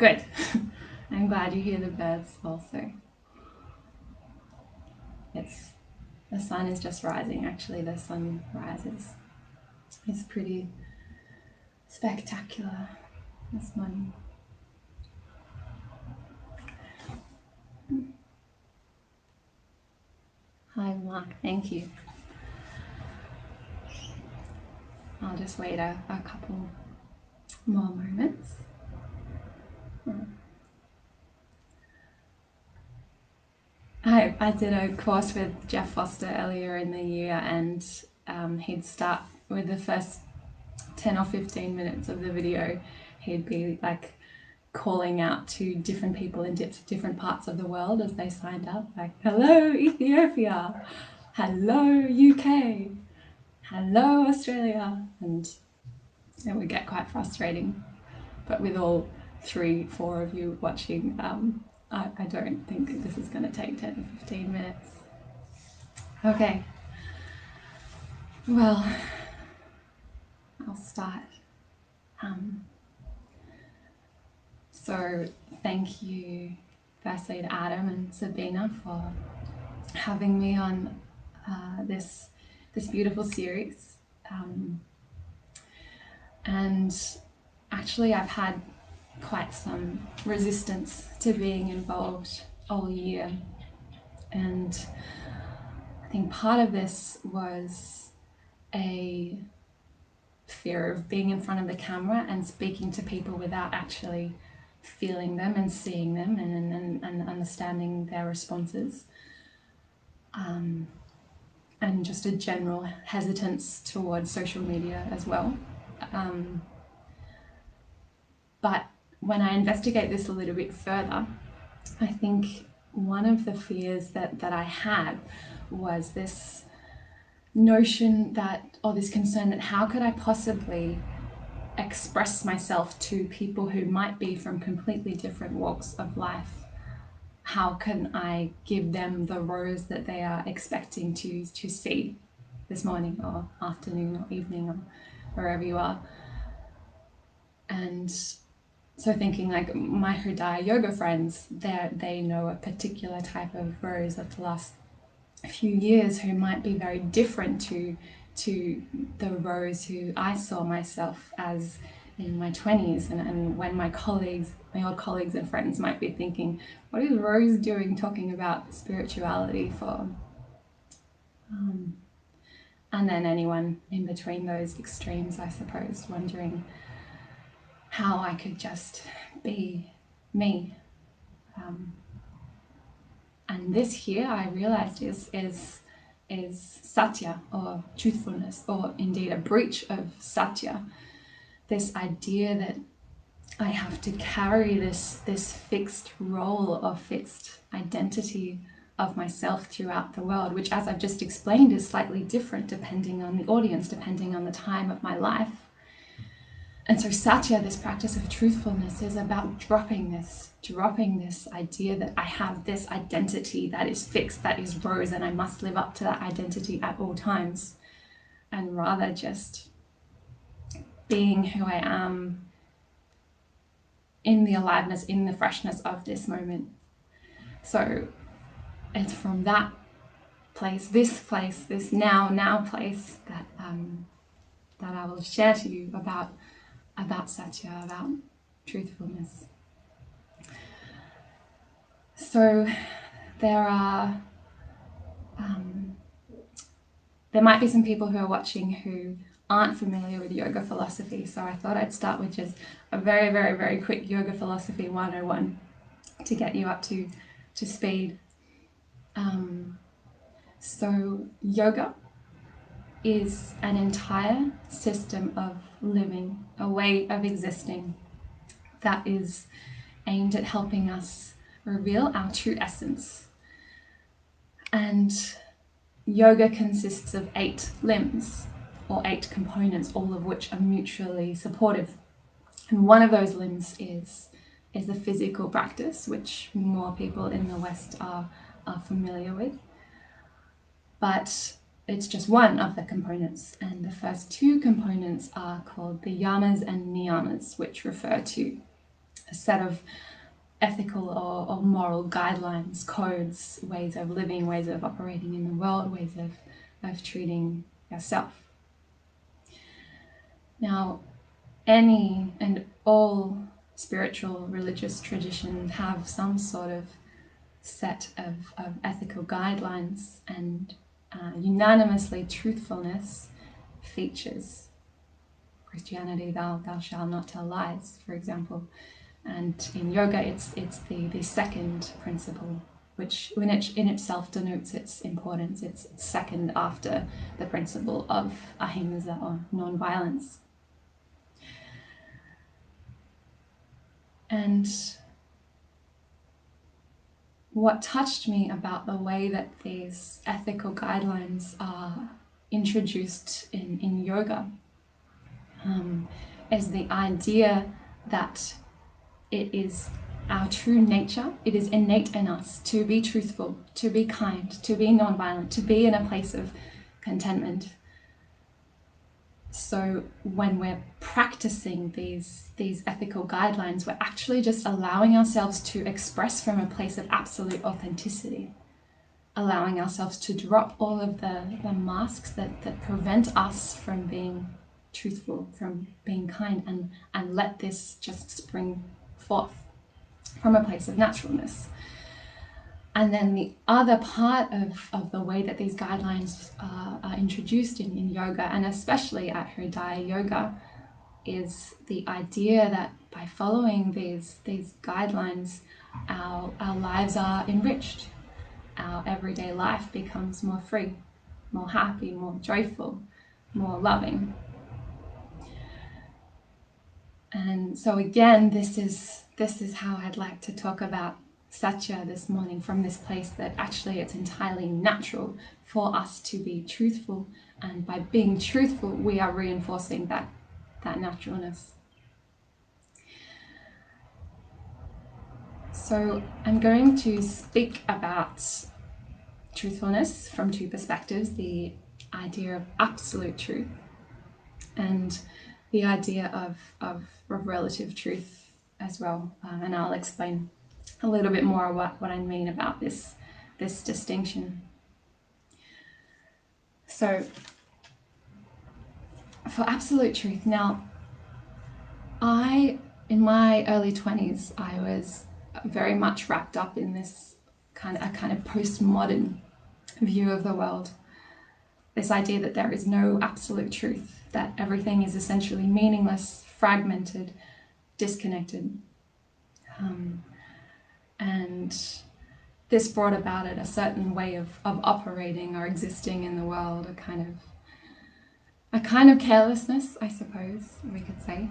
Good. I'm glad you hear the birds also. The sun is just rising. Actually, the sun rises. It's pretty spectacular this morning. Hi, Mark. Thank you. I'll just wait a couple more moments. I did a course with Jeff Foster earlier in the year, and he'd start with the first 10 or 15 minutes of the video. He'd be like calling out to different people in different parts of the world as they signed up, like, hello Ethiopia, hello UK, hello Australia, and it would get quite frustrating. But with all 3-4 of you watching, I don't think this is going to take 10 or 15 minutes. Okay, well, I'll start. So thank you firstly to Adam and Sabina for having me on this beautiful series. And actually I've had quite some resistance to being involved all year, and I think part of this was a fear of being in front of the camera and speaking to people without actually feeling them and seeing them and understanding their responses, and just a general hesitance towards social media as well. But when I investigate this a little bit further, I think one of the fears that I had was this notion that, or this concern that, how could I possibly express myself to people who might be from completely different walks of life? How can I give them the rose that they are expecting to see this morning or afternoon or evening or wherever you are? And so thinking like my Hridaya yoga friends, they know a particular type of rose of the last few years who might be very different to the Rose who I saw myself as in my 20s, and when my old colleagues and friends might be thinking, what is Rose doing talking about spirituality for? And then anyone in between those extremes, I suppose, wondering how I could just be me. And this here, I realized is Satya, or truthfulness, or indeed a breach of Satya. This idea that I have to carry this fixed role or fixed identity of myself throughout the world, which, as I've just explained, is slightly different depending on the audience, depending on the time of my life. And so Satya, this practice of truthfulness, is about dropping this idea that I have this identity that is fixed, that is Rose, and I must live up to that identity at all times, and rather just being who I am in the aliveness, in the freshness of this moment. So it's from that place, this now place, that I will share to you about Satya, about truthfulness. So there might be some people who are watching who aren't familiar with yoga philosophy, so I thought I'd start with just a very, very, very quick yoga philosophy 101 to get you up to speed. So yoga is an entire system of living, a way of existing that is aimed at helping us reveal our true essence. And yoga consists of 8 limbs, or 8 components, all of which are mutually supportive. And one of those limbs is the physical practice, which more people in the West are familiar with. But it's just one of the components, and the first 2 components are called the yamas and niyamas, which refer to a set of ethical or moral guidelines, codes, ways of living, ways of operating in the world, ways of treating yourself. Now, any and all spiritual religious traditions have some sort of set of ethical guidelines, and unanimously truthfulness features. Christianity, thou shalt not tell lies, for example. And in yoga, it's the second principle, which in itself denotes its importance. It's second after the principle of ahimsa, or non-violence. And what touched me about the way that these ethical guidelines are introduced in yoga is the idea that it is our true nature, it is innate in us to be truthful, to be kind, to be non-violent, to be in a place of contentment. So when we're practicing these ethical guidelines, we're actually just allowing ourselves to express from a place of absolute authenticity, allowing ourselves to drop all of the masks that prevent us from being truthful, from being kind, and let this just spring forth from a place of naturalness. And then the other part of the way that these guidelines are introduced in yoga, and especially at Hridaya Yoga, is the idea that by following these guidelines, our lives are enriched. Our everyday life becomes more free, more happy, more joyful, more loving. And so again, this is how I'd like to talk about Satya this morning, from this place that actually it's entirely natural for us to be truthful, and by being truthful we are reinforcing that naturalness. So I'm going to speak about truthfulness from two perspectives: the idea of absolute truth and the idea of relative truth as well, and I'll explain a little bit more what I mean about this distinction. So for absolute truth, now in my early 20s, I was very much wrapped up in this kind of postmodern view of the world. This idea that there is no absolute truth, that everything is essentially meaningless, fragmented, disconnected. And this brought about a certain way of operating or existing in the world, a kind of carelessness, I suppose we could say.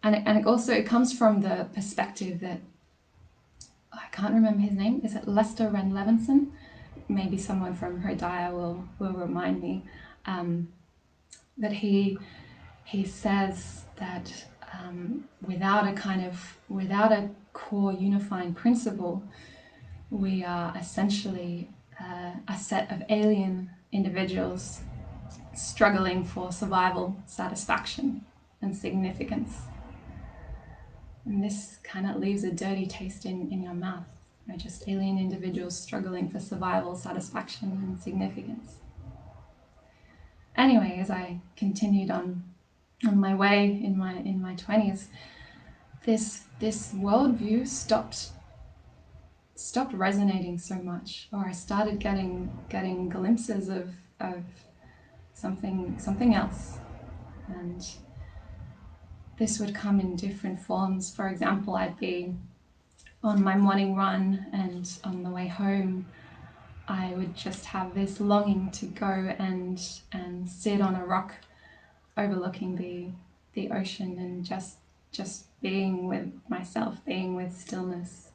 And it also comes from the perspective that, I can't remember his name, is it Lester Ren Levinson? Maybe someone from Hridaya will remind me, that he says that without a core unifying principle, we are essentially a set of alien individuals struggling for survival, satisfaction, and significance. And this kind of leaves a dirty taste in your mouth. We're just alien individuals struggling for survival, satisfaction, and significance. Anyway, as I continued on my way in my 20s, this worldview stopped resonating so much, or I started getting glimpses of something else. And this would come in different forms. For example, I'd be on my morning run, and on the way home I would just have this longing to go and sit on a rock overlooking the ocean, and just being with myself, being with stillness.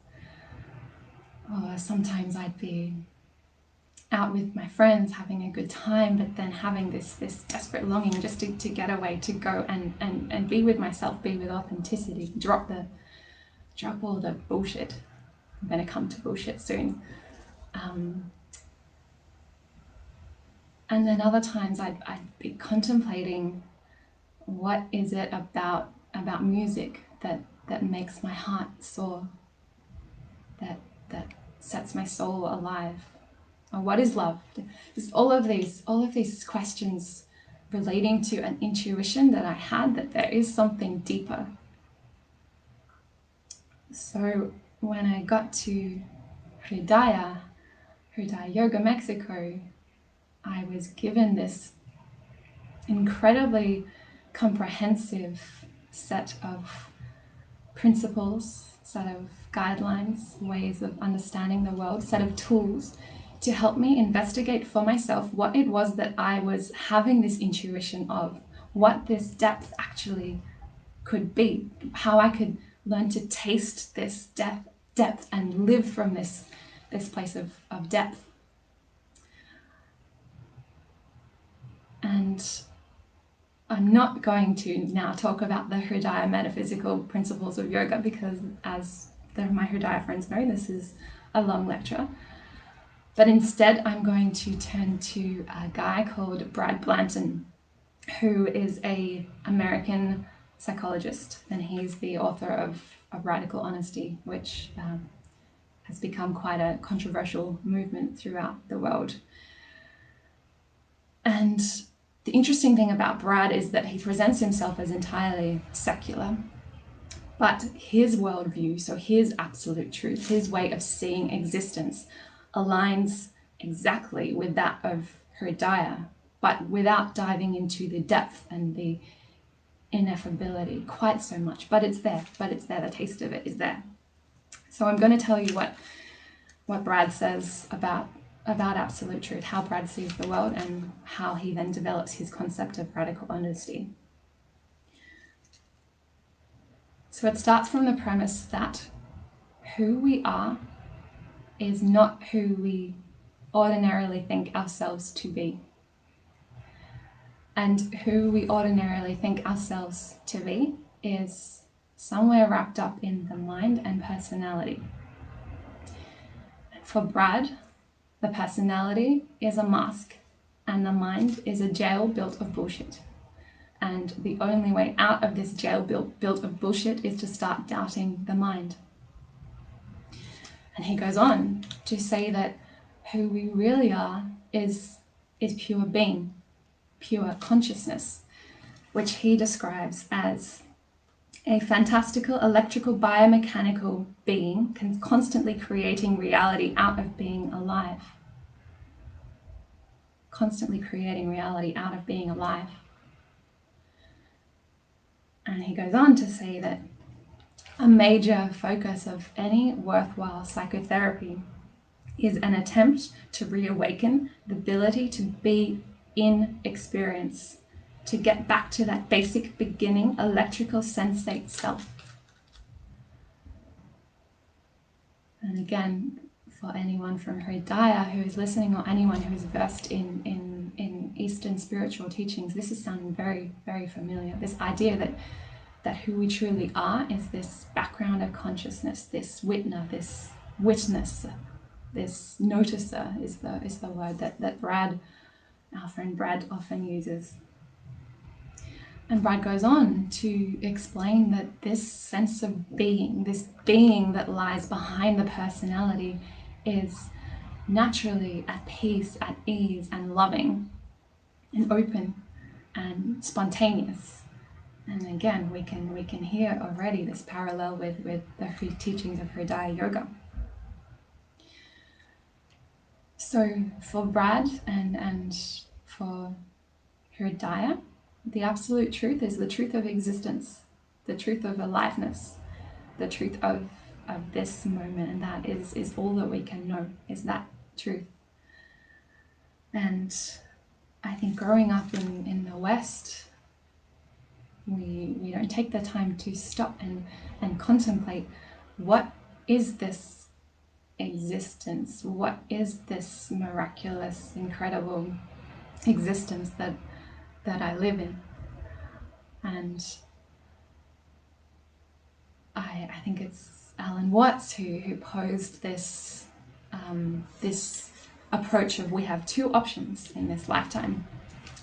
Or sometimes I'd be out with my friends having a good time, but then having this desperate longing just to get away, to go and be with myself, be with authenticity, drop all the bullshit. I'm going to come to bullshit soon. And then other times I'd be contemplating, what is it about music that makes my heart soar, that sets my soul alive? Or what is love? Just all of these questions relating to an intuition that I had, that there is something deeper. So when I got to Hridaya Yoga Mexico, I was given this incredibly comprehensive set of principles, set of guidelines, ways of understanding the world, set of tools to help me investigate for myself what it was that I was having this intuition of, what this depth actually could be, how I could learn to taste this depth and live from this place of depth. And I'm not going to now talk about the Hridaya metaphysical principles of yoga, because as my Hridaya friends know, this is a long lecture. But instead, I'm going to turn to a guy called Brad Blanton, who is an American psychologist, and he's the author of Radical Honesty, which has become quite a controversial movement throughout the world. And the interesting thing about Brad is that he presents himself as entirely secular, but his worldview, so his absolute truth, his way of seeing existence, aligns exactly with that of Hridaya, but without diving into the depth and the ineffability quite so much. But it's there, the taste of it is there. So I'm going to tell you what Brad says about absolute truth, how Brad sees the world, and how he then develops his concept of radical honesty. So it starts from the premise that who we are is not who we ordinarily think ourselves to be. And who we ordinarily think ourselves to be is somewhere wrapped up in the mind and personality. For Brad, the personality is a mask, and the mind is a jail built of bullshit. And the only way out of this jail built of bullshit is to start doubting the mind. And he goes on to say that who we really are is pure being, pure consciousness, which he describes as a fantastical electrical biomechanical being constantly creating reality out of being alive. Constantly creating reality out of being alive. And he goes on to say that a major focus of any worthwhile psychotherapy is an attempt to reawaken the ability to be in experience, to get back to that basic beginning electrical sensate self. And again, for anyone from Hridaya who is listening, or anyone who is versed in Eastern spiritual teachings, this is sounding very, very familiar. This idea that who we truly are is this background of consciousness, this witner, this witness, this noticer is the word that Brad, our friend Brad, often uses. And Brad goes on to explain that this sense of being, this being that lies behind the personality, is naturally at peace, at ease, and loving, and open, and spontaneous. And again, we can hear already this parallel with the teachings of Hridaya Yoga. So for Brad and for Hridaya, the absolute truth is the truth of existence, the truth of aliveness, the truth of this moment, and that is all that we can know, is that truth. And I think growing up in the West, we don't take the time to stop and contemplate, what is this existence? What is this miraculous, incredible existence that I live in? And I think it's Alan Watts who posed this this approach of, we have two options in this lifetime.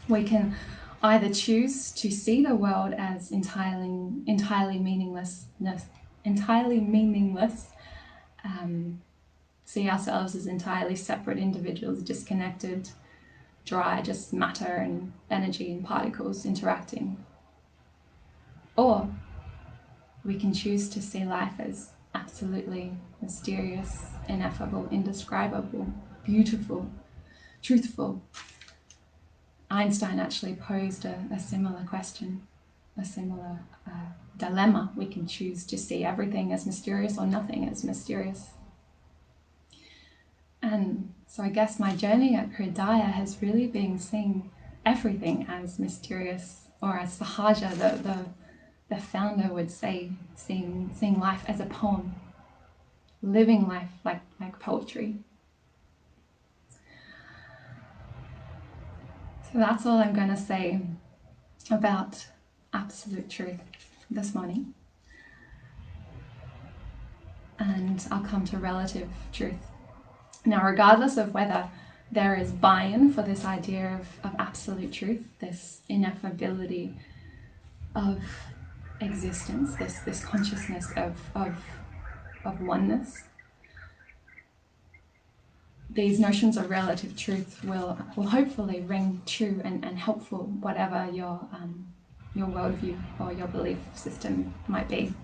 We can either choose to see the world as entirely meaningless, see ourselves as entirely separate individuals, disconnected, dry, just matter and energy and particles interacting. Or we can choose to see life as absolutely mysterious, ineffable, indescribable, beautiful, truthful. Einstein actually posed a similar question, a similar dilemma. We can choose to see everything as mysterious or nothing as mysterious. And so I guess my journey at Hridaya has really been seeing everything as mysterious, or as Sahaja, the founder, would say, seeing life as a poem, living life like poetry. So that's all I'm going to say about absolute truth this morning. And I'll come to relative truth. Now, regardless of whether there is buy-in for this idea of absolute truth, this ineffability of existence, this consciousness of oneness, these notions of relative truth will hopefully ring true and helpful, whatever your worldview or your belief system might be.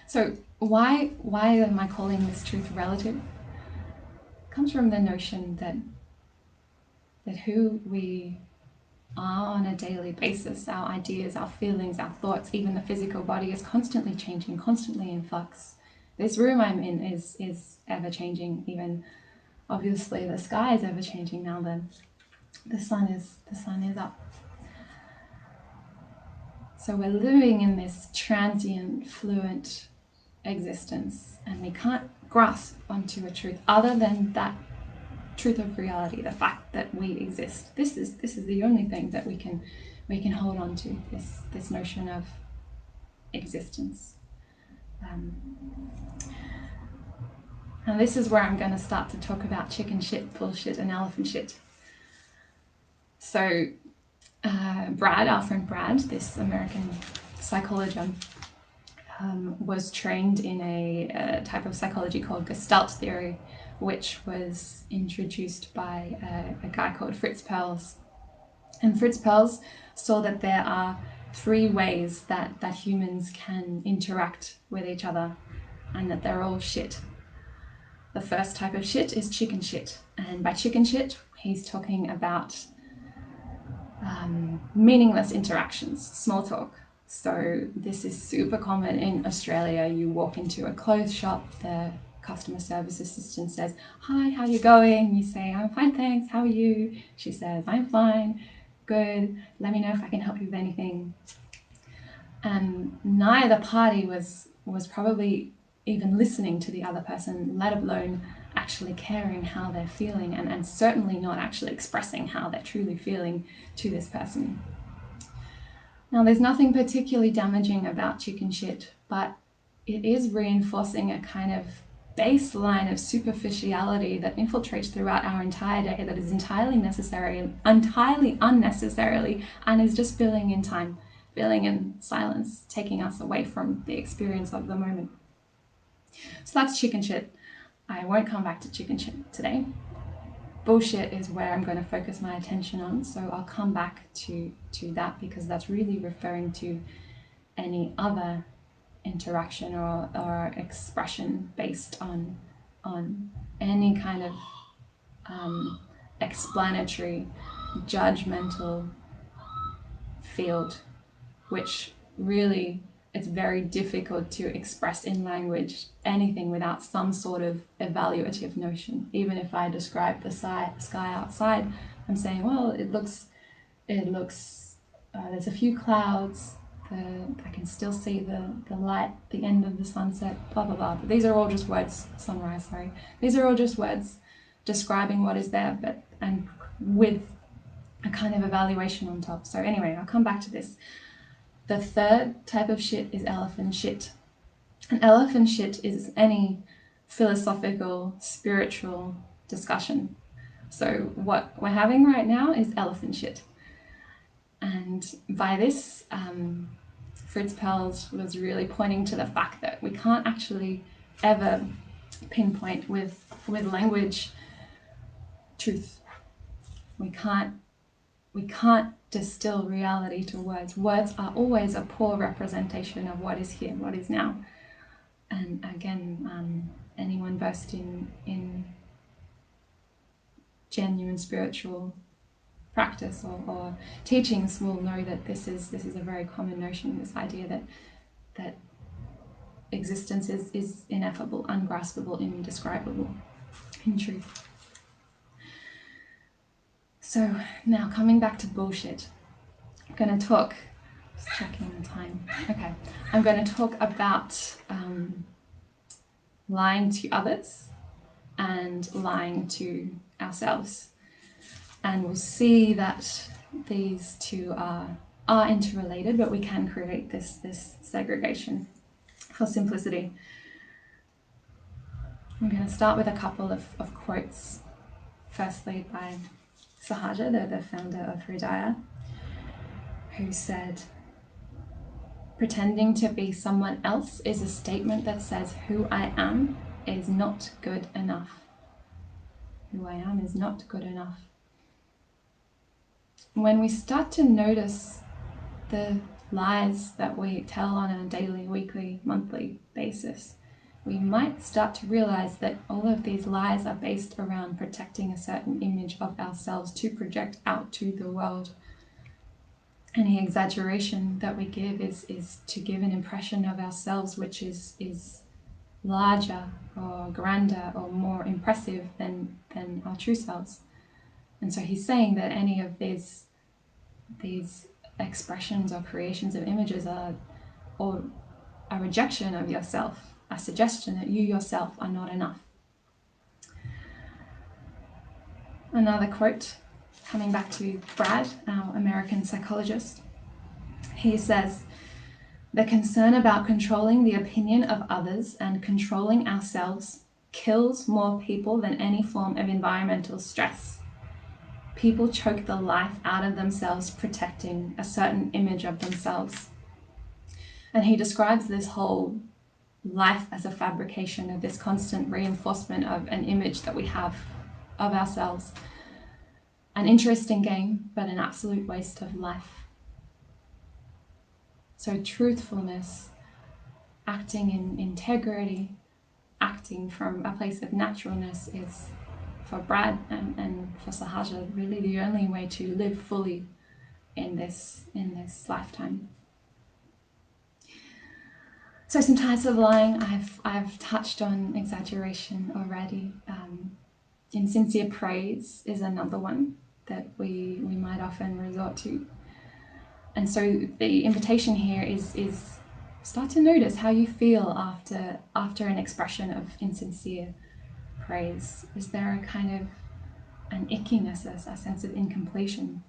So why am I calling this truth relative? It comes from the notion that who we are on a daily basis, our ideas, our feelings, our thoughts, even the physical body is constantly changing, constantly in flux. This room I'm in is ever changing. Even obviously the sky is ever changing now. Then the sun is up. So we're living in this transient, fluent existence, and we can't grasp onto a truth other than that truth of reality, the fact that we exist. This is the only thing that we can hold on to, this notion of existence. And this is where I'm going to start to talk about chicken shit, bullshit, and elephant shit. So Brad, our friend Brad, this American psychologist, was trained in a type of psychology called Gestalt theory, which was introduced by a guy called Fritz Perls. And Fritz Perls saw that there are three ways that humans can interact with each other, and that they're all shit. The first type of shit is chicken shit. And by chicken shit, he's talking about meaningless interactions, small talk. So this is super common in Australia. You walk into a clothes shop, the customer service assistant says, "Hi, how you going?" You say, "I'm fine, thanks. How are you?" She says, "I'm fine. Good. Let me know if I can help you with anything." And neither party was probably even listening to the other person, let alone actually caring how they're feeling, and certainly not actually expressing how they're truly feeling to this person. Now, there's nothing particularly damaging about chicken shit, but it is reinforcing a kind of baseline of superficiality that infiltrates throughout our entire day, that is entirely unnecessarily, and is just filling in time, filling in silence, taking us away from the experience of the moment. So that's chicken shit. I won't come back to chicken shit today. Bullshit is where I'm going to focus my attention on, so I'll come back to that, because that's really referring to any other interaction or expression based on any kind of explanatory, judgmental field, which really, it's very difficult to express in language anything without some sort of evaluative notion. Even if I describe the sky outside, I'm saying, well, it looks there's a few clouds, I can still see the light, the end of the sunset, blah blah blah. But these are all just words, sunrise, sorry. These are all just words describing what is there, but and with a kind of evaluation on top. So anyway, I'll come back to this. The third type of shit is elephant shit. And elephant shit is any philosophical, spiritual discussion. So what we're having right now is elephant shit. And by this, Fritz Perls was really pointing to the fact that we can't actually ever pinpoint with language truth. We can't distill reality to words. Words are always a poor representation of what is here, what is now. And again, anyone versed in genuine spiritual practice or teachings will know that this is a very common notion, this idea that existence is ineffable, ungraspable, indescribable in truth. So now coming back to bullshit, I'm going to talk, just checking the time, okay, I'm going to talk about lying to others and lying to ourselves. And we'll see that these two are interrelated, but we can create this segregation for simplicity. I'm going to start with a couple of quotes, firstly by Sahaja, the founder of Hridaya, who said, "Pretending to be someone else is a statement that says who I am is not good enough. Who I am is not good enough." When we start to notice the lies that we tell on a daily, weekly, monthly basis, we might start to realize that all of these lies are based around protecting a certain image of ourselves to project out to the world. Any exaggeration that we give is to give an impression of ourselves which is larger or grander or more impressive than our true selves. And so he's saying that any of these expressions or creations of images are or a rejection of yourself, a suggestion that you yourself are not enough. Another quote, coming back to Brad, our American psychologist, he says, "The concern about controlling the opinion of others and controlling ourselves kills more people than any form of environmental stress. People choke the life out of themselves protecting a certain image of themselves." And he describes this whole life as a fabrication of this constant reinforcement of an image that we have of ourselves. An interesting game, but an absolute waste of life. So truthfulness, acting in integrity, acting from a place of naturalness is, for Brad and for Sahaja, really the only way to live fully in this lifetime. So some types of lying, I've touched on exaggeration already. Insincere praise is another one that we might often resort to. And so the invitation here is start to notice how you feel after an expression of insincere praise. Is there a kind of an ickiness, a sense of incompletion?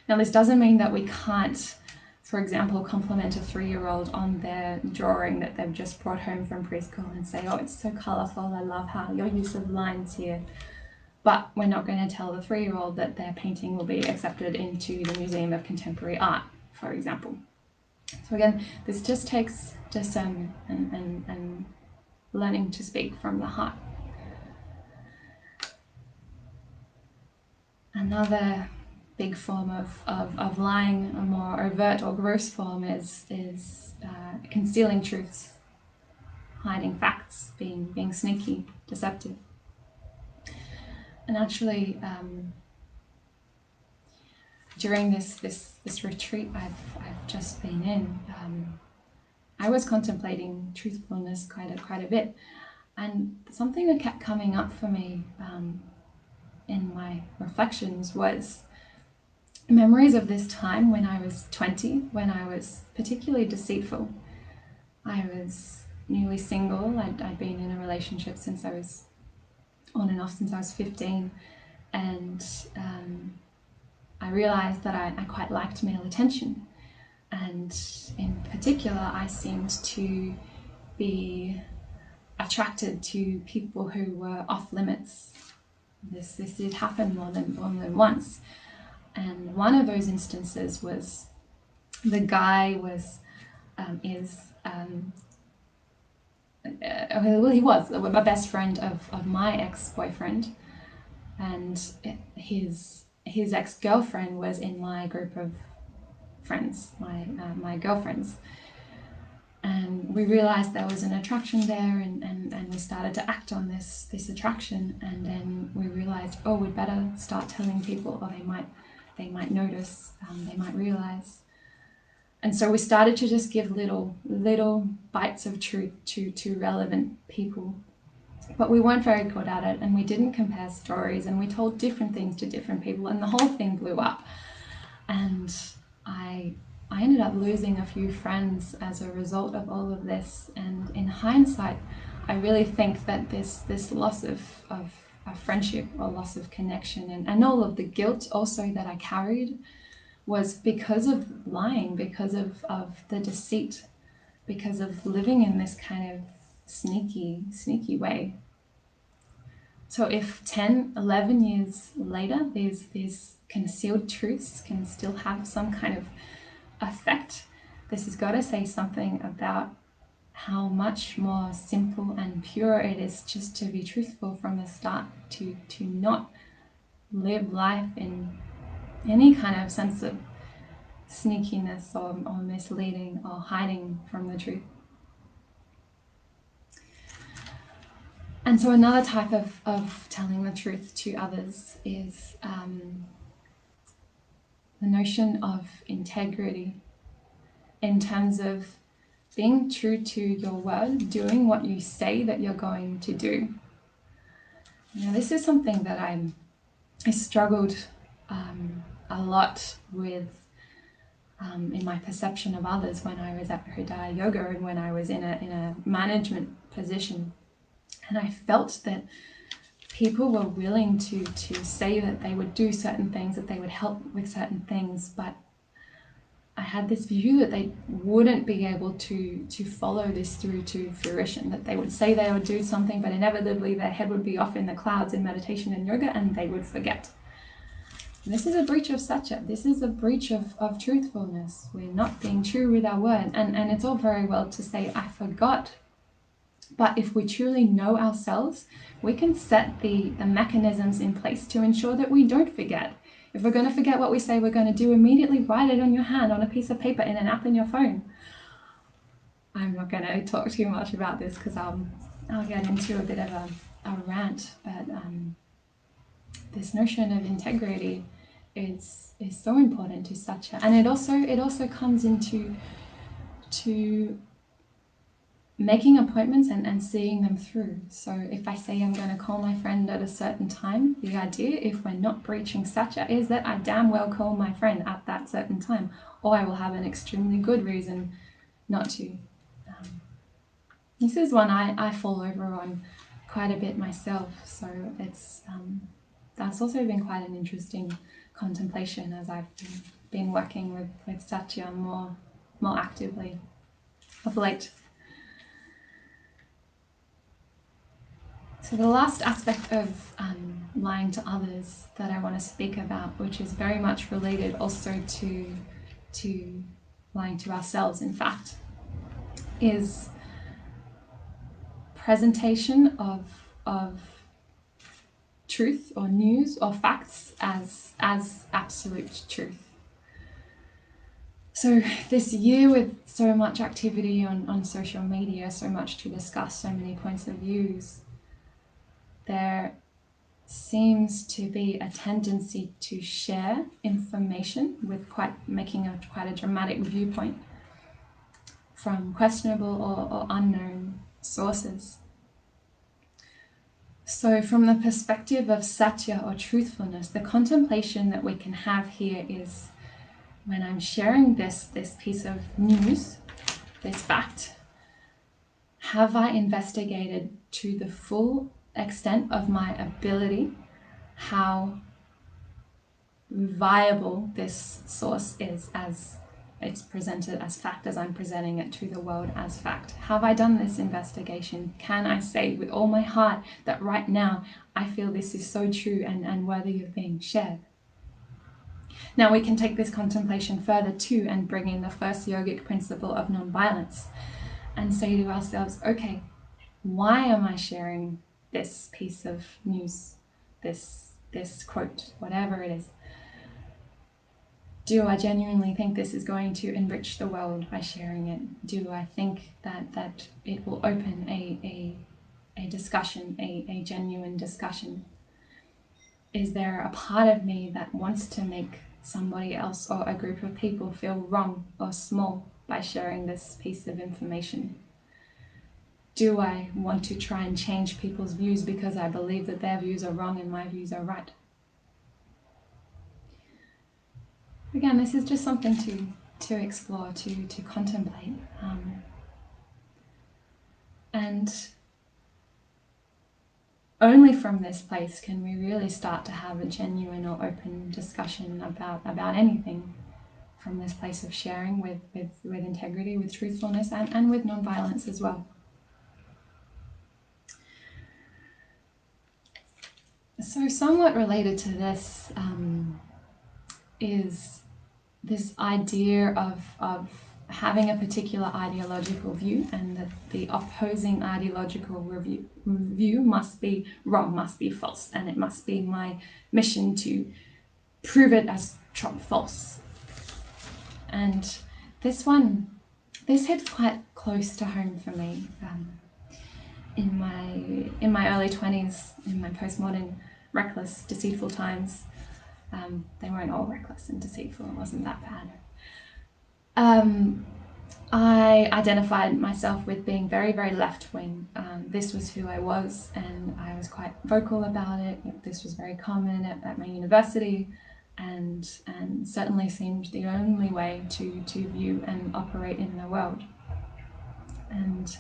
Now this doesn't mean that we can't, for example, compliment a 3-year-old on their drawing that they've just brought home from preschool and say, "Oh, it's so colourful, I love how your use of lines here." But we're not going to tell the 3-year-old that their painting will be accepted into the Museum of Contemporary Art, for example. So again, this just takes discernment and learning to speak from the heart. Another big form of lying, a more overt or gross form, is concealing truths, hiding facts, being sneaky, deceptive. And actually, during this retreat I've just been in, I was contemplating truthfulness quite a bit, and something that kept coming up for me in my reflections was memories of this time when I was 20, when I was particularly deceitful. I was newly single. I'd been in a relationship since I was on and off since I was 15, and I realized that I quite liked male attention, and in particular I seemed to be attracted to people who were off limits. This did happen more than once, And one of those instances was the guy was he was a best friend of my ex-boyfriend, and his ex-girlfriend was in my group of friends, my girlfriends. And we realized there was an attraction there, and we started to act on this attraction. And then we realized, oh, we'd better start telling people, or they might notice, they might realize. And so we started to just give little bites of truth to relevant people. But we weren't very good at it, and we didn't compare stories, and we told different things to different people, and the whole thing blew up. And I ended up losing a few friends as a result of all of this. And in hindsight, I really think that this loss of a friendship or loss of connection, and all of the guilt also that I carried, was because of lying, because of the deceit, because of living in this kind of sneaky way. So if 10, 11 years later, these concealed truths can still have some kind of effect, this has got to say something about how much more simple and pure it is just to be truthful from the start, to not live life in any kind of sense of sneakiness or misleading or hiding from the truth. And so another type of telling the truth to others is the notion of integrity, in terms of being true to your word, doing what you say that you're going to do. Now, this is something that I struggled a lot with in my perception of others when I was at Hridaya Yoga and when I was in a management position. And I felt that people were willing to say that they would do certain things, that they would help with certain things, but I had this view that they wouldn't be able to follow this through to fruition, that they would say they would do something, but inevitably their head would be off in the clouds in meditation and yoga, and they would forget. And this is a breach of Satya. This is a breach of truthfulness. We're not being true with our word. And it's all very well to say, I forgot. But if we truly know ourselves, we can set the mechanisms in place to ensure that we don't forget. If we're going to forget what we say we're going to do, immediately write it on your hand, on a piece of paper, in an app in your phone. I'm not going to talk too much about this because I'll get into a bit of a rant, but this notion of integrity is so important to Satya, and it also comes into making appointments and seeing them through. So if I say I'm going to call my friend at a certain time, the idea, if we're not breaching Satya, is that I damn well call my friend at that certain time, or I will have an extremely good reason not to. This is one I fall over on quite a bit myself, so it's that's also been quite an interesting contemplation as I've been working with Satya more actively of late. So the last aspect of lying to others that I want to speak about, which is very much related also to lying to ourselves, in fact, is presentation of truth or news or facts as absolute truth. So this year, with so much activity on social media, so much to discuss, so many points of views, there seems to be a tendency to share information with making quite a dramatic viewpoint from questionable or unknown sources. So from the perspective of Satya or truthfulness, the contemplation that we can have here is, when I'm sharing this piece of news, this fact, have I investigated to the full extent of my ability how viable this source is as it's presented as fact, as I'm presenting it to the world as fact? Have I done this investigation? Can I say with all my heart that right now I feel this is so true and worthy of being shared? Now we can take this contemplation further too and bring in the first yogic principle of non-violence and say to ourselves, okay, why am I sharing this piece of news, this quote, whatever it is? Do I genuinely think this is going to enrich the world by sharing it? Do I think that it will open a discussion, a genuine discussion? Is there a part of me that wants to make somebody else or a group of people feel wrong or small by sharing this piece of information? Do I want to try and change people's views because I believe that their views are wrong and my views are right? Again, this is just something to explore, to contemplate. And only from this place can we really start to have a genuine or open discussion about anything, from this place of sharing with integrity, with truthfulness, and with non-violence as well. So somewhat related to this is this idea of having a particular ideological view, and that the opposing ideological view must be wrong, must be false, and it must be my mission to prove it as false. And this hits quite close to home for me. In my early 20s, in my postmodern, reckless, deceitful times, they weren't all reckless and deceitful, it wasn't that bad. I identified myself with being very, very left-wing. This was who I was, and I was quite vocal about it. This was very common at my university, and certainly seemed the only way to view and operate in the world. And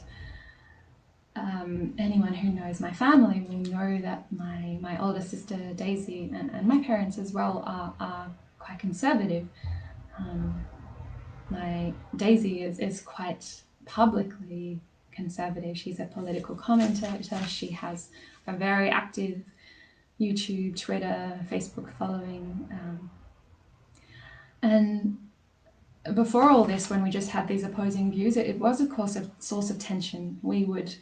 anyone who knows my family will know that my older sister Daisy and my parents as well are quite conservative. My Daisy is quite publicly conservative. She's a political commentator. She has a very active YouTube, Twitter, Facebook following. And before all this, when we just had these opposing views, it was of course a source of tension. We would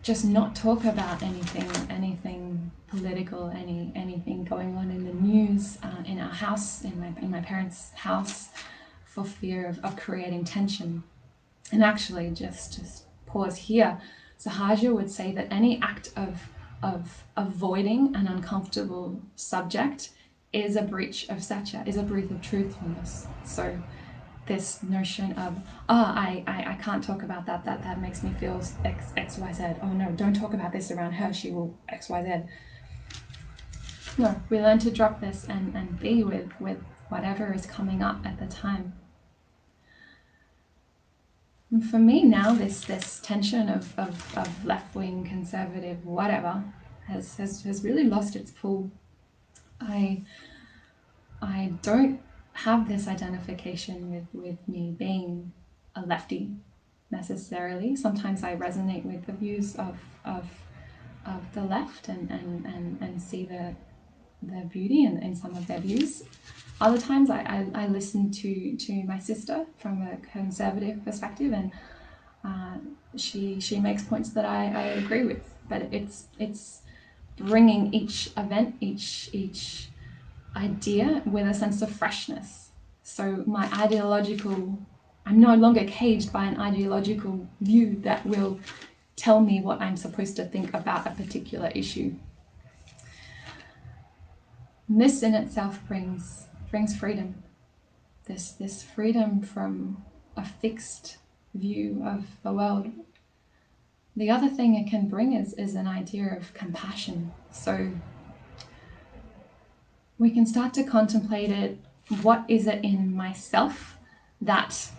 just not talk about anything political, anything going on in the news, in our house, in my parents' house, for fear of creating tension. And actually, just pause here. Sahaja would say that any act of avoiding an uncomfortable subject is a breach of Satya, is a breach of truthfulness. So this notion of, I can't talk about that makes me feel X, Y, Z. Oh no, don't talk about this around her, she will X, Y, Z. No, we learn to drop this and be with whatever is coming up at the time. And for me now, this tension of left-wing, conservative, whatever, has really lost its pull. I don't have this identification with me being a lefty necessarily. Sometimes I resonate with the views of the left and see the beauty in some of their views. Other times I listen to my sister from a conservative perspective, and she makes points that I agree with. But it's bringing each event, each idea with a sense of freshness. So I'm no longer caged by an ideological view that will tell me what I'm supposed to think about a particular issue. And this in itself brings freedom. This freedom from a fixed view of the world. The other thing it can bring is an idea of compassion. So we can start to contemplate it. What is it in myself that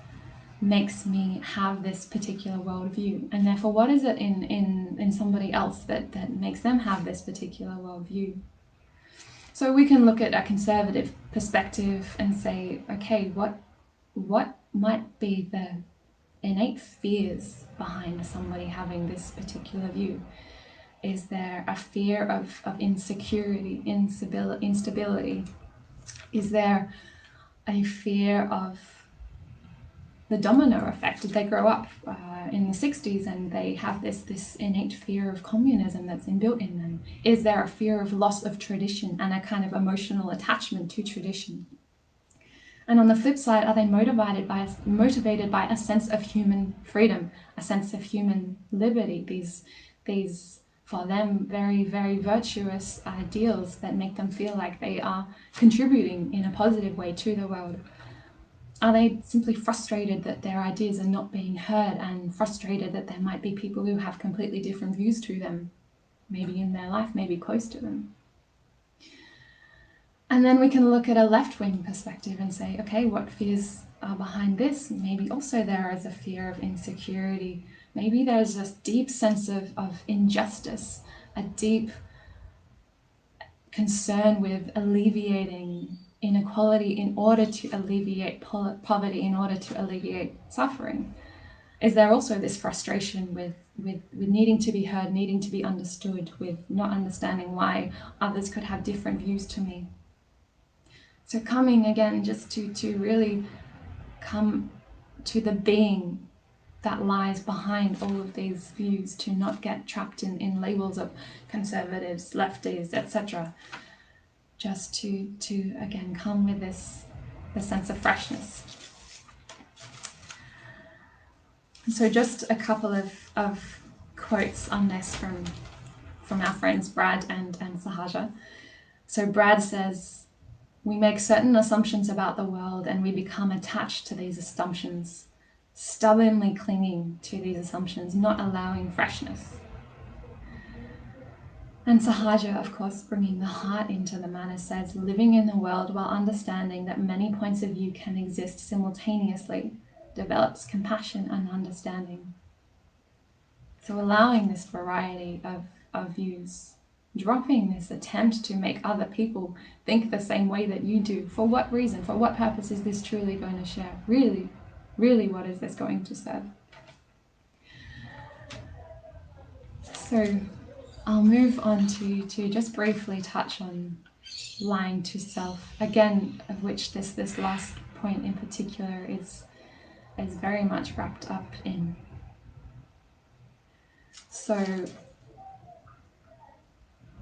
makes me have this particular worldview? And therefore, what is it in somebody else that makes them have this particular worldview? So we can look at a conservative perspective and say, okay, what might be the innate fears behind somebody having this particular view? Is there a fear of insecurity, instability? Is there a fear of the domino effect? Did they grow up in the 60s and they have this innate fear of communism that's inbuilt in them? Is there a fear of loss of tradition and a kind of emotional attachment to tradition? And on the flip side, are they motivated by a sense of human freedom, a sense of human liberty? These for them very, very virtuous ideals that make them feel like they are contributing in a positive way to the world. Are they simply frustrated that their ideas are not being heard, and frustrated that there might be people who have completely different views to them, maybe in their life, maybe close to them? And then we can look at a left-wing perspective and say, okay, what fears are behind this? Maybe also there is a fear of insecurity. Maybe there's a deep sense of injustice, a deep concern with alleviating inequality in order to alleviate poverty, in order to alleviate suffering. Is there also this frustration with needing to be heard, needing to be understood, with not understanding why others could have different views to me? So coming again just to really come to the being that lies behind all of these views, to not get trapped in labels of conservatives, lefties, etc. Just to again come with this sense of freshness. So just a couple of quotes on this from our friends Brad and Sahaja. So Brad says, "We make certain assumptions about the world and we become attached to these assumptions, stubbornly clinging to these assumptions, not allowing freshness." And Sahaja, of course, bringing the heart into the matter, says, "Living in the world while understanding that many points of view can exist simultaneously develops compassion and understanding." So allowing this variety of views, dropping this attempt to make other people think the same way that you do. For what reason? For what purpose is this truly going to share? Really, really, what is this going to serve? So I'll move on to just briefly touch on lying to self, again, of which this last point in particular is very much wrapped up in. So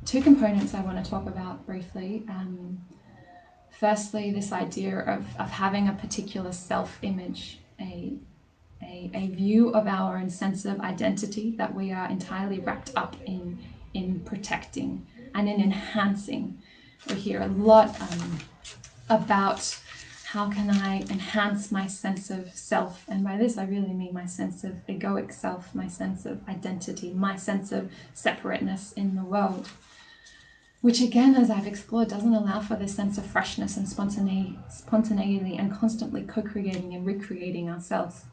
two components I want to talk about briefly. Firstly, this idea of having a particular self-image, a view of our own sense of identity that we are entirely wrapped up in protecting and in enhancing. We hear a lot about how can I enhance my sense of self, and by this I really mean my sense of egoic self, my sense of identity, my sense of separateness in the world, which again, as I've explored, doesn't allow for this sense of freshness and spontaneity and constantly co-creating and recreating ourselves.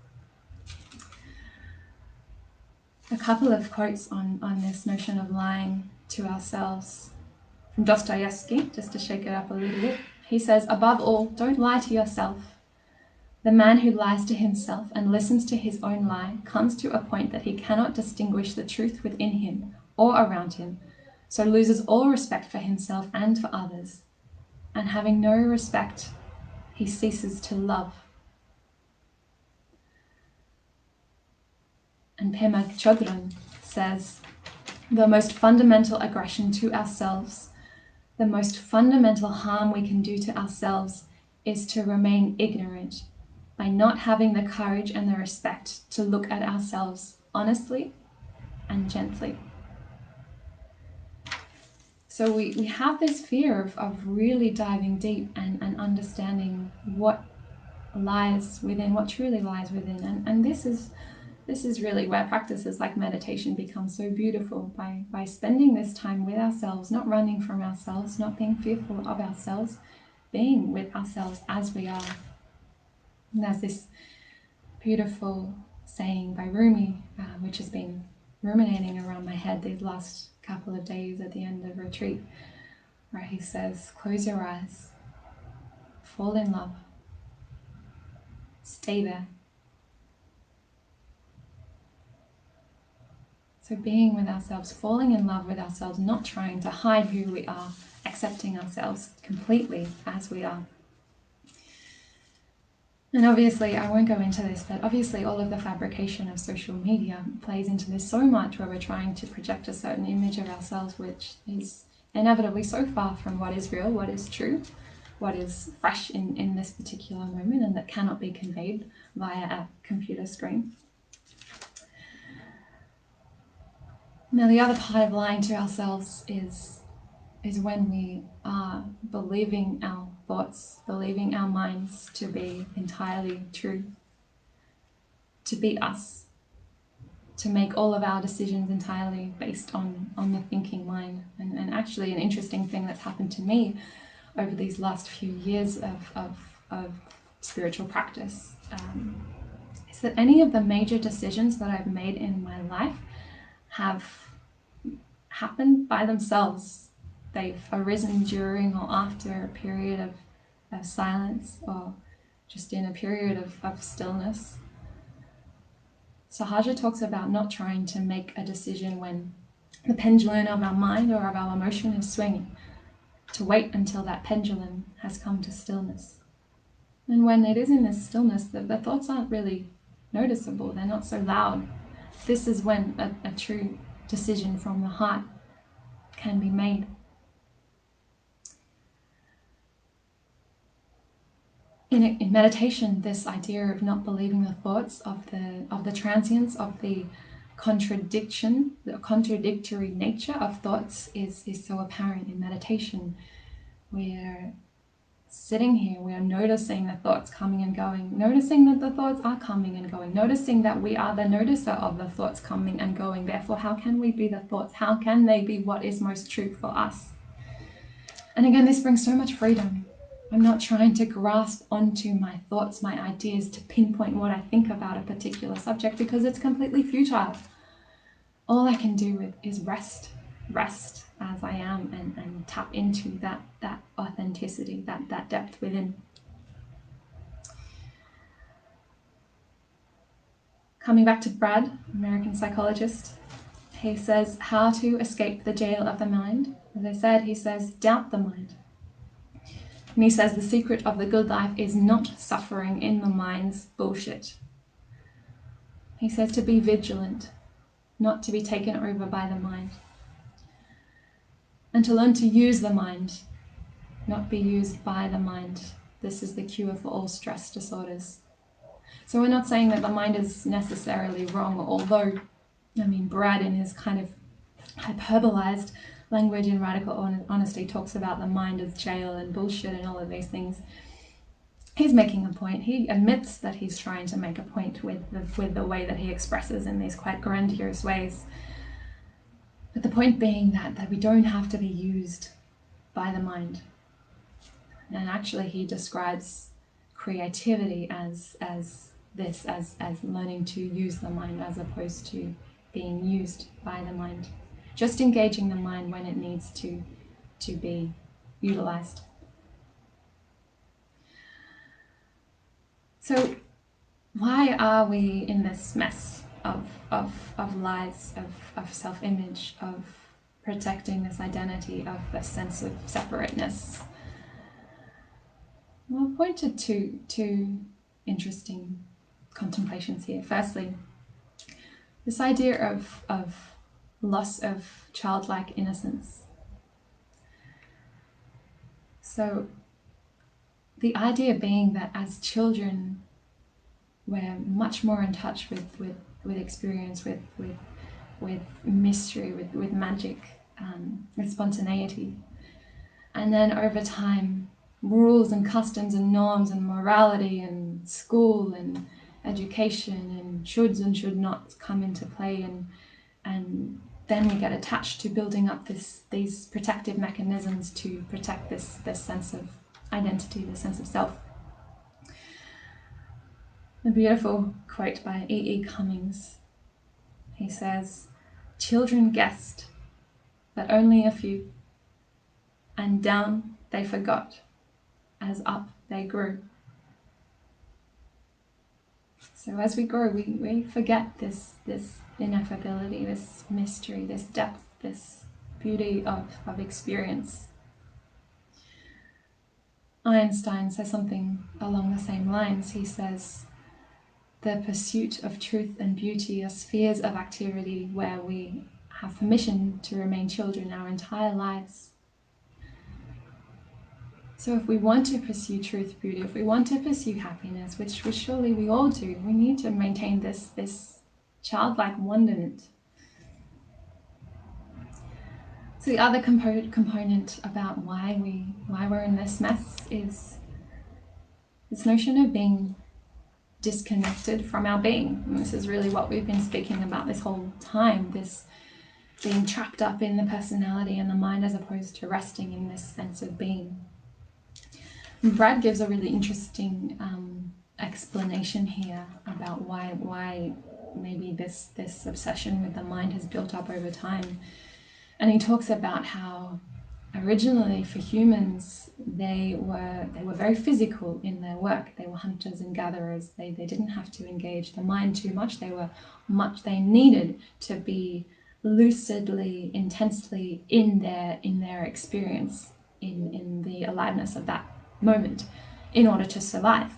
A couple of quotes on this notion of lying to ourselves from Dostoevsky, just to shake it up a little bit. He says, "Above all, don't lie to yourself. The man who lies to himself and listens to his own lie comes to a point that he cannot distinguish the truth within him or around him, so loses all respect for himself and for others. And having no respect, he ceases to love." And Pema Chodron says, "The most fundamental aggression to ourselves, the most fundamental harm we can do to ourselves is to remain ignorant by not having the courage and the respect to look at ourselves honestly and gently." So we have this fear of really diving deep and understanding what lies within, what truly lies within. And this is really where practices like meditation become so beautiful, by spending this time with ourselves, not running from ourselves, not being fearful of ourselves, being with ourselves as we are. And there's this beautiful saying by Rumi, which has been ruminating around my head these last couple of days at the end of retreat, where he says, "Close your eyes, fall in love, stay there." So being with ourselves, falling in love with ourselves, not trying to hide who we are, accepting ourselves completely as we are. And obviously, I won't go into this, but obviously all of the fabrication of social media plays into this so much, where we're trying to project a certain image of ourselves, which is inevitably so far from what is real, what is true, what is fresh in this particular moment, and that cannot be conveyed via a computer screen. Now, the other part of lying to ourselves is when we are believing our thoughts, believing our minds to be entirely true, to be us, to make all of our decisions entirely based on the thinking mind. And actually, an interesting thing that's happened to me over these last few years of spiritual practice is that any of the major decisions that I've made in my life have happened by themselves. They've arisen during or after a period of silence, or just in a period of stillness. Sahaja talks about not trying to make a decision when the pendulum of our mind or of our emotion is swinging, to wait until that pendulum has come to stillness. And when it is in this stillness, the thoughts aren't really noticeable, they're not so loud. This is when a true decision from the heart can be made. In meditation, this idea of not believing the thoughts, of the transience, of the contradiction, the contradictory nature of thoughts is so apparent in meditation. We're sitting here, we are noticing the thoughts coming and going, noticing that the thoughts are coming and going, noticing that we are the noticer of the thoughts coming and going. Therefore, how can we be the thoughts? How can they be what is most true for us? And again, this brings so much freedom. I'm not trying to grasp onto my thoughts, my ideas, to pinpoint what I think about a particular subject, because it's completely futile. All I can do is rest as I am, and tap into that authenticity, that depth within. Coming back to Brad, American psychologist, he says, how to escape the jail of the mind. As I said, he says, doubt the mind. And he says the secret of the good life is not suffering in the mind's bullshit. He says to be vigilant, not to be taken over by the mind. And to learn to use the mind, not be used by the mind. This is the cure for all stress disorders. So we're not saying that the mind is necessarily wrong, although, Brad in his kind of hyperbolized language in Radical Honesty talks about the mind as jail and bullshit and all of these things. He's making a point. He admits that he's trying to make a point with the way that he expresses in these quite grandiose ways. But the point being that we don't have to be used by the mind. And actually he describes creativity as learning to use the mind as opposed to being used by the mind. Just engaging the mind when it needs to be utilized. So why are we in this mess of lies, of self-image, of protecting this identity, of the sense of separateness? Well, I've pointed to two interesting contemplations here. Firstly, this idea of loss of childlike innocence. So the idea being that as children, we're much more in touch with experience, with mystery, with magic, with spontaneity. And then over time, rules and customs and norms and morality and school and education and shoulds and should nots come into play, and then we get attached to building up these protective mechanisms to protect this sense of identity, this sense of self. A beautiful quote by E. Cummings. He says, "Children guessed, but only a few, and down they forgot, as up they grew." So as we grow, we forget this ineffability, this mystery, this depth, this beauty of experience. Einstein says something along the same lines. He says, the pursuit of truth and beauty are spheres of activity where we have permission to remain children our entire lives. So if we want to pursue truth, beauty, if we want to pursue happiness, which surely we all do, we need to maintain this childlike wonderment. So the other component about why we're in this mess is this notion of being disconnected from our being. And this is really what we've been speaking about this whole time, this being trapped up in the personality and the mind as opposed to resting in this sense of being. And Brad gives a really interesting explanation here about why maybe this obsession with the mind has built up over time. And he talks about how originally for humans they were very physical in their work. They were hunters and gatherers. They didn't have to engage the mind too much. They needed to be lucidly, intensely in their experience, in the aliveness of that moment in order to survive.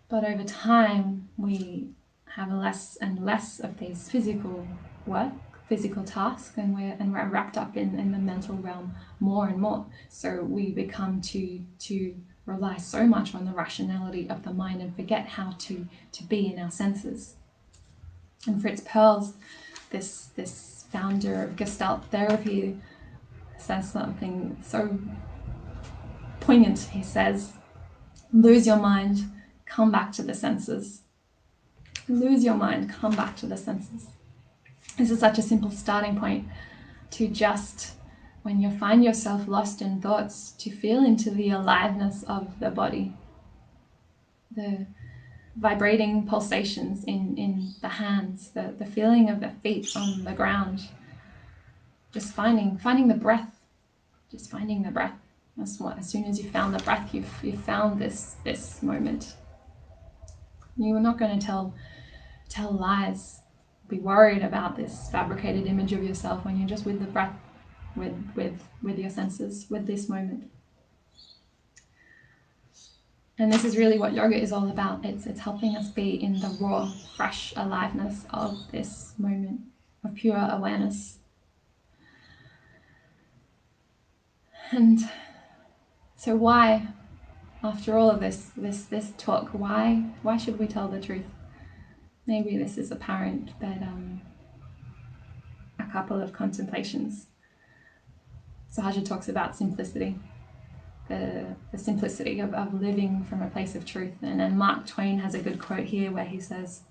But over time we have less and less of these physical tasks, and we're wrapped up in the mental realm more and more. So we become to rely so much on the rationality of the mind and forget how to be in our senses. And Fritz Perls, this founder of Gestalt therapy, says something so poignant. He says, lose your mind, come back to the senses. Lose your mind, come back to the senses. This is such a simple starting point to just, when you find yourself lost in thoughts, to feel into the aliveness of the body, the vibrating pulsations in the hands, the feeling of the feet on the ground, just finding the breath, just finding the breath. That's what, as soon as you found the breath, you've found this moment. You are not going to tell lies, be worried about this fabricated image of yourself when you're just with the breath, with your senses, with this moment. And this is really what yoga is all about. It's helping us be in the raw, fresh aliveness of this moment of pure awareness. And so why, after all of this talk, why should we tell the truth? Maybe this is apparent, but a couple of contemplations. Sahaja talks about simplicity, the simplicity of living from a place of truth. And Mark Twain has a good quote here where he says,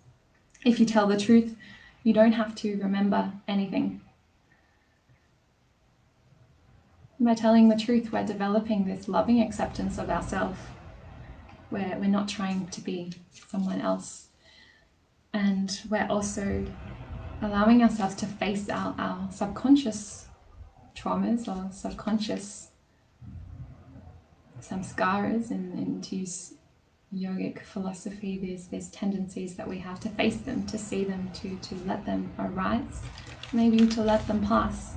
if you tell the truth, you don't have to remember anything. By telling the truth, we're developing this loving acceptance of ourselves, where we're not trying to be someone else. And we're also allowing ourselves to face our subconscious traumas or subconscious samskaras, and to use yogic philosophy, there's tendencies that we have to face them, to see them, to let them arise, maybe to let them pass.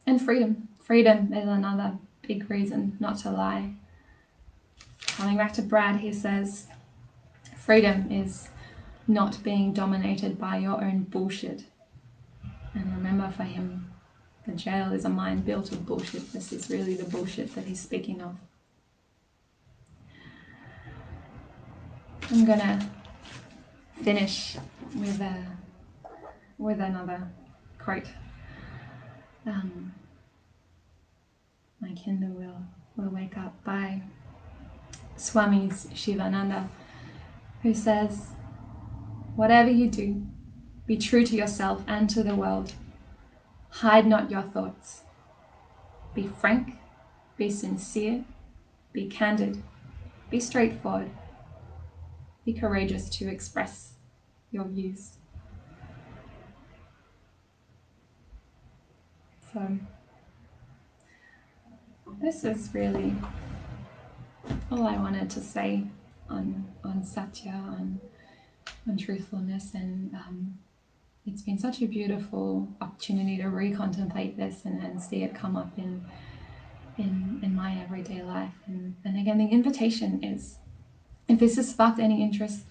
And freedom is another big reason not to lie. Coming back to Brad, he says, freedom is not being dominated by your own bullshit. And remember, for him, the jail is a mind built of bullshit. This is really the bullshit that he's speaking of. I'm gonna finish with another quote. My Kindle will wake up, by Swami Shivananda, who says, whatever you do, be true to yourself and to the world. Hide not your thoughts. Be frank, be sincere, be candid, be straightforward, be courageous to express your views. So this is really all I wanted to say on Satya, on truthfulness, and it's been such a beautiful opportunity to recontemplate this and see it come up in my everyday life. And again, the invitation is, if this has sparked any interest,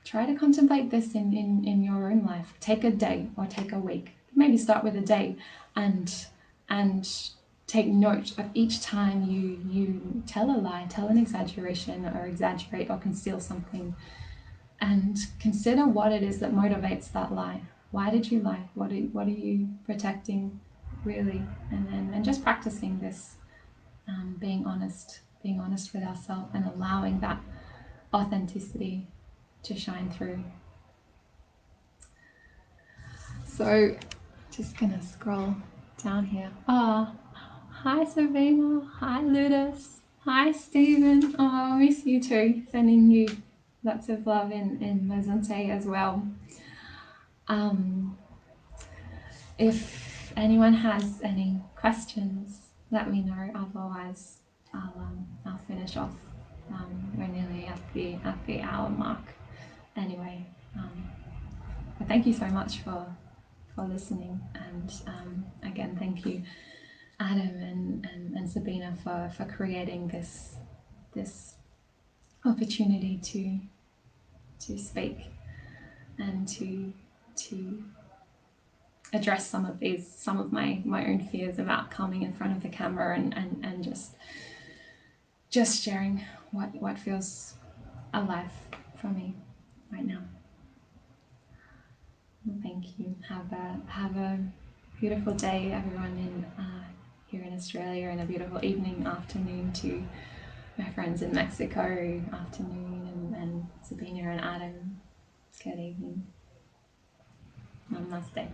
try to contemplate this in your own life. Take a day or take a week. Maybe start with a day and take note of each time you tell a lie, tell an exaggeration, or exaggerate or conceal something, and consider what it is that motivates that lie. Why did you lie? What are you protecting, really? And just practicing this, being honest with ourselves and allowing that authenticity to shine through. So, just gonna scroll down here. Hi Sabina, hi Ludus, hi Stephen. Oh, I miss you too. Sending you lots of love in Mazante as well. If anyone has any questions, let me know. Otherwise, I'll finish off. We're nearly at the hour mark. Anyway, but thank you so much for listening, and again, thank you, Adam and Sabina, for creating this opportunity to speak and to address some of my own fears about coming in front of the camera and just sharing what feels alive for me right now. Thank you. Have a beautiful day, everyone here in Australia, and a beautiful evening, afternoon to my friends in Mexico, afternoon, and Sabina and Adam. Good evening. Namaste.